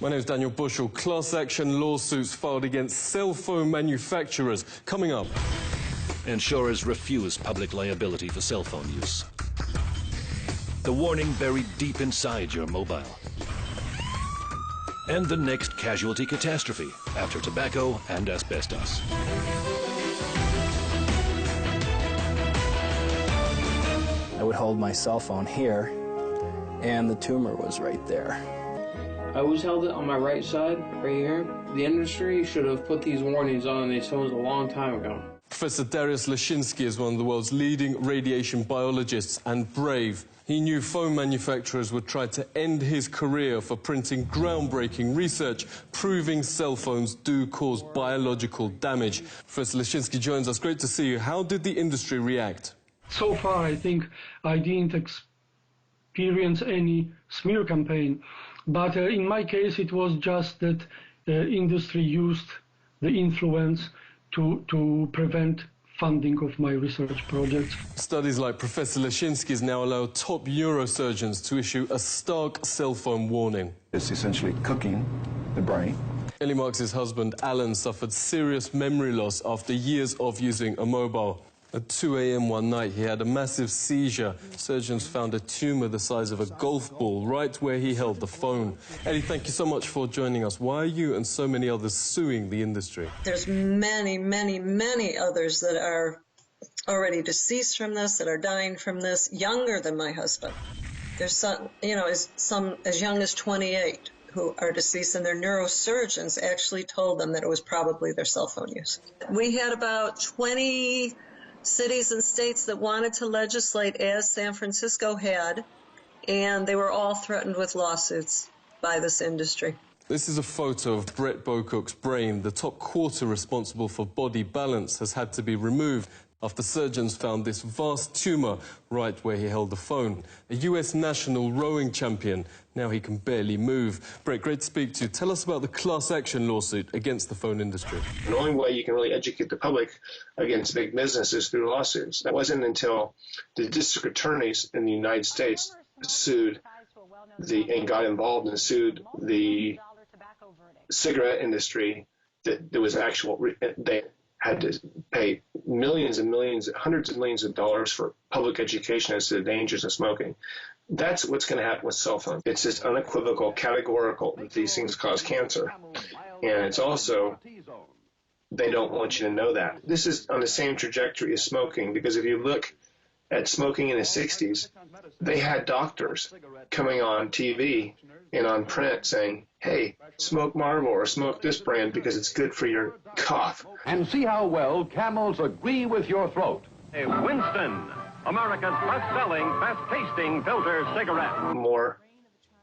My name is Daniel Bushell. Class action lawsuits filed against cell phone manufacturers. Coming up. Insurers refuse public liability for cell phone use. The warning buried deep inside your mobile. And the next casualty catastrophe after tobacco and asbestos. I would hold my cell phone here, and the tumor was right there. I always held it on my right side, right here. The industry should have put these warnings on these phones a long time ago. Professor Dariusz Leszczynski is one of the world's leading radiation biologists and brave. He knew phone manufacturers would try to end his career for printing groundbreaking research proving cell phones do cause biological damage. Professor Leszczynski joins us. Great to see you. How did the industry react? So far, I think I didn't experience any smear campaign. But in my case, it was just that the industry used the influence to prevent funding of my research projects. Studies like Professor Leszczynski's now allow top neurosurgeons to issue a stark cell phone warning. It's essentially cooking the brain. Ellie Marks' husband, Alan, suffered serious memory loss after years of using a mobile. At 2 a.m. one night, he had a massive seizure. Surgeons found a tumor the size of a golf ball right where he held the phone. Ellie, thank you so much for joining us. Why are you and so many others suing the industry? There's many, many, many others that are already deceased from this, that are dying from this, younger than my husband. There's some, some as young as 28 who are deceased, and their neurosurgeons actually told them that it was probably their cell phone use. We had about 20 cities and states that wanted to legislate as San Francisco had, and they were all threatened with lawsuits by this industry. This is a photo of Brett Bocook's brain. The top quarter responsible for body balance has had to be removed after surgeons found this vast tumor right where he held the phone. A US national rowing champion, now he can barely move. Brett, great to speak to you. Tell us about the class action lawsuit against the phone industry. The only way you can really educate the public against big business is through lawsuits. That wasn't until the district attorneys in the United States sued and got involved and sued the cigarette industry that there was they had to pay millions and millions, hundreds of millions of dollars for public education as to the dangers of smoking. That's what's going to happen with cell phones. It's just unequivocal, categorical that these things cause cancer. And it's also, they don't want you to know that. This is on the same trajectory as smoking, because if you look at smoking in the 60s, they had doctors coming on TV and on print saying, hey, smoke Marlboro or smoke this brand because it's good for your cough. And see how well Camels agree with your throat. A Winston, America's best-selling, best-tasting filter cigarette. More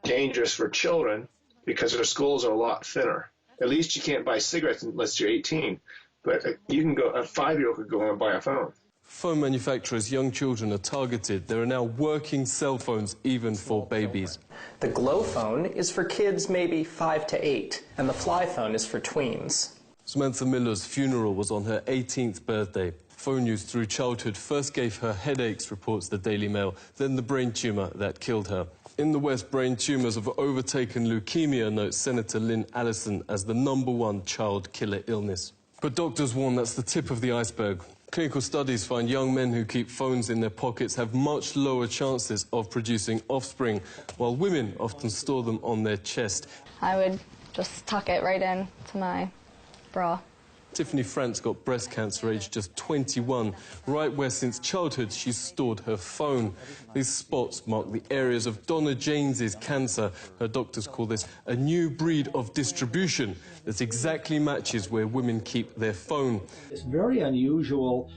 dangerous for children because their schools are a lot thinner. At least you can't buy cigarettes unless you're 18, but you can go, a 5-year-old could go and buy a phone. Phone manufacturers' young children are targeted. There are now working cell phones even for babies. The Glow phone is for kids maybe 5 to 8, and the Fly phone is for tweens. Samantha Miller's funeral was on her 18th birthday. Phone use through childhood first gave her headaches, reports the Daily Mail, then the brain tumour that killed her. In the West, brain tumours have overtaken leukemia, notes Senator Lynn Allison, as the #1 child killer illness. But doctors warn that's the tip of the iceberg. Clinical studies find young men who keep phones in their pockets have much lower chances of producing offspring, while women often store them on their chest. I would just tuck it right in to my bra. Tiffany France got breast cancer aged just 21, right where since childhood she's stored her phone. These spots mark the areas of Donna James's cancer. Her doctors call this a new breed of distribution that exactly matches where women keep their phone. It's very unusual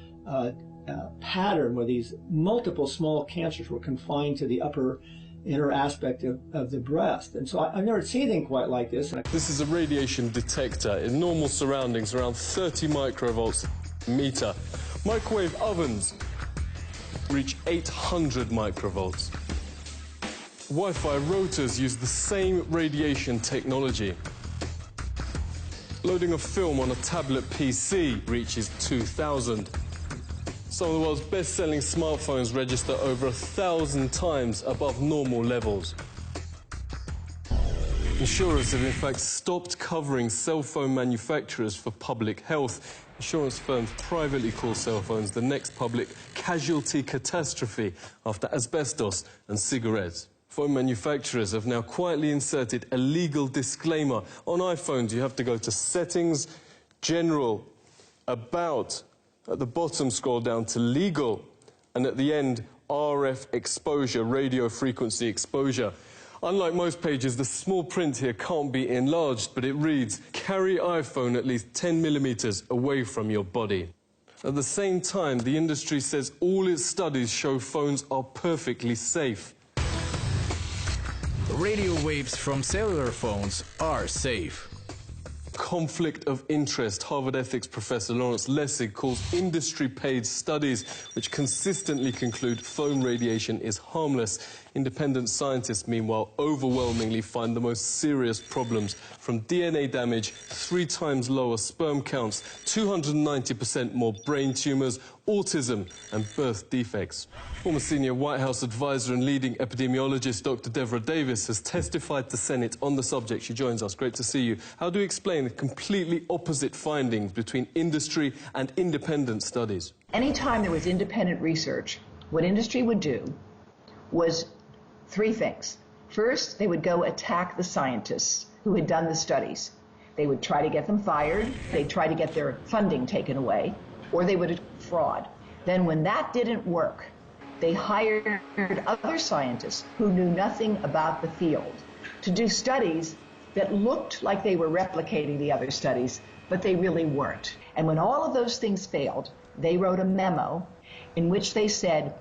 pattern where these multiple small cancers were confined to the upper inner aspect of the breast. And so I've never seen anything quite like this. This is a radiation detector in normal surroundings, around 30 microvolts a meter. Microwave ovens reach 800 microvolts. Wi-Fi routers use the same radiation technology. Loading a film on a tablet PC reaches 2,000. Some of the world's best-selling smartphones register over 1,000 times above normal levels. Insurers have in fact stopped covering cell phone manufacturers for public health. Insurance firms privately call cell phones the next public casualty catastrophe after asbestos and cigarettes. Phone manufacturers have now quietly inserted a legal disclaimer. On iPhones, you have to go to Settings, General, About. At the bottom, scroll down to Legal. And at the end, RF exposure, radio frequency exposure. Unlike most pages, the small print here can't be enlarged, but it reads, carry iPhone at least 10 millimeters away from your body. At the same time, the industry says all its studies show phones are perfectly safe. Radio waves from cellular phones are safe. Conflict of interest. Harvard ethics professor Lawrence Lessig calls industry-paid studies which consistently conclude phone radiation is harmless. Independent scientists, meanwhile, overwhelmingly find the most serious problems, from DNA damage, 3 times lower sperm counts, 290% more brain tumours, autism and birth defects. Former senior White House advisor and leading epidemiologist Dr. Deborah Davis has testified to Senate on the subject. She joins us. Great to see you. How do you explain the completely opposite findings between industry and independent studies? Anytime there was independent research, what industry would do was 3 things. First, they would go attack the scientists who had done the studies. They would try to get them fired, they'd try to get their funding taken away, or they would fraud. Then when that didn't work, they hired other scientists who knew nothing about the field to do studies that looked like they were replicating the other studies, but they really weren't. And when all of those things failed, they wrote a memo in which they said,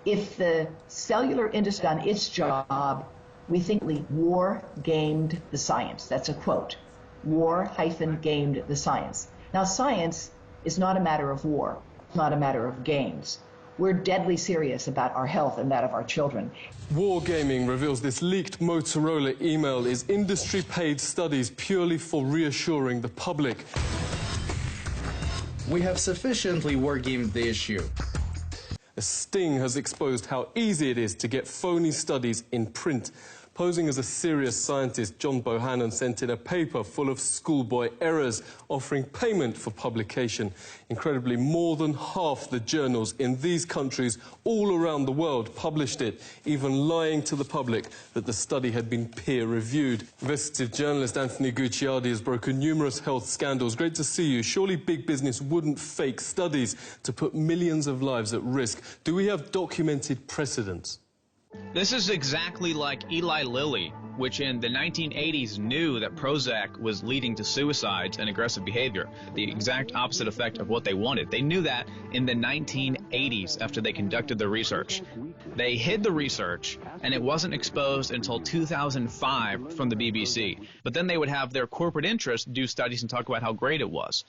if the cellular industry done its job, we think war gamed the science. That's a quote. War-gamed the science. Now, science is not a matter of war, not a matter of games. We're deadly serious about our health and that of our children. Wargaming reveals this leaked Motorola email is industry-paid studies purely for reassuring the public. We have sufficiently wargamed the issue. A sting has exposed how easy it is to get phony studies in print. Posing as a serious scientist, John Bohannon sent in a paper full of schoolboy errors, offering payment for publication. Incredibly, more than half the journals in these countries all around the world published it, even lying to the public that the study had been peer-reviewed. Investigative journalist Anthony Gucciardi has broken numerous health scandals. Great to see you. Surely big business wouldn't fake studies to put millions of lives at risk. Do we have documented precedents? This is exactly like Eli Lilly, which in the 1980s knew that Prozac was leading to suicides and aggressive behavior, the exact opposite effect of what they wanted. They knew that in the 1980s after they conducted the research. They hid the research, and it wasn't exposed until 2005 from the BBC. But then they would have their corporate interests do studies and talk about how great it was.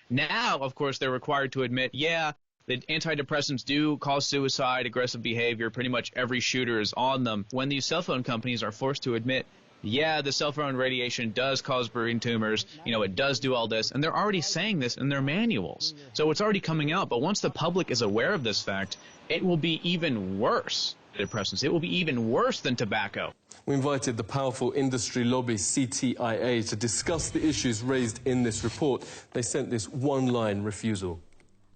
Now, of course, they're required to admit, yeah, the antidepressants do cause suicide, aggressive behavior. Pretty much every shooter is on them. When these cell phone companies are forced to admit, yeah, the cell phone radiation does cause brain tumors, it does do all this, and they're already saying this in their manuals. So it's already coming out, but once the public is aware of this fact, it will be even worse. Depressants. It will be even worse than tobacco. We invited the powerful industry lobby CTIA to discuss the issues raised in this report. They sent this one-line refusal.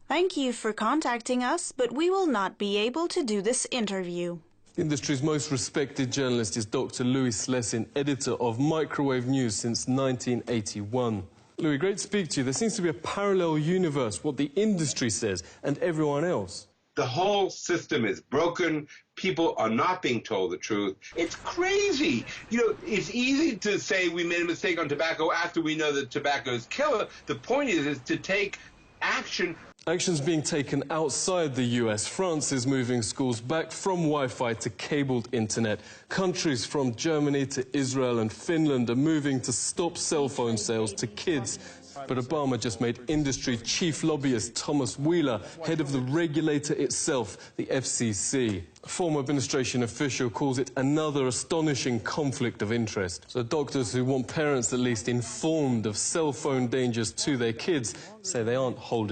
Thank you for contacting us, but we will not be able to do this interview. The industry's most respected journalist is Dr. Louis Slessin, editor of Microwave News since 1981. Louis, great to speak to you. There seems to be a parallel universe, what the industry says and everyone else. The whole system is broken. People are not being told the truth. It's crazy. It's easy to say we made a mistake on tobacco after we know that tobacco is killer. The point is to take action. Actions being taken outside the US. France is moving schools back from Wi-Fi to cabled internet. Countries from Germany to Israel and Finland are moving to stop cell phone sales to kids. But Obama just made industry chief lobbyist Thomas Wheeler head of the regulator itself, the FCC. A former administration official calls it another astonishing conflict of interest. So doctors who want parents at least informed of cell phone dangers to their kids say they aren't holding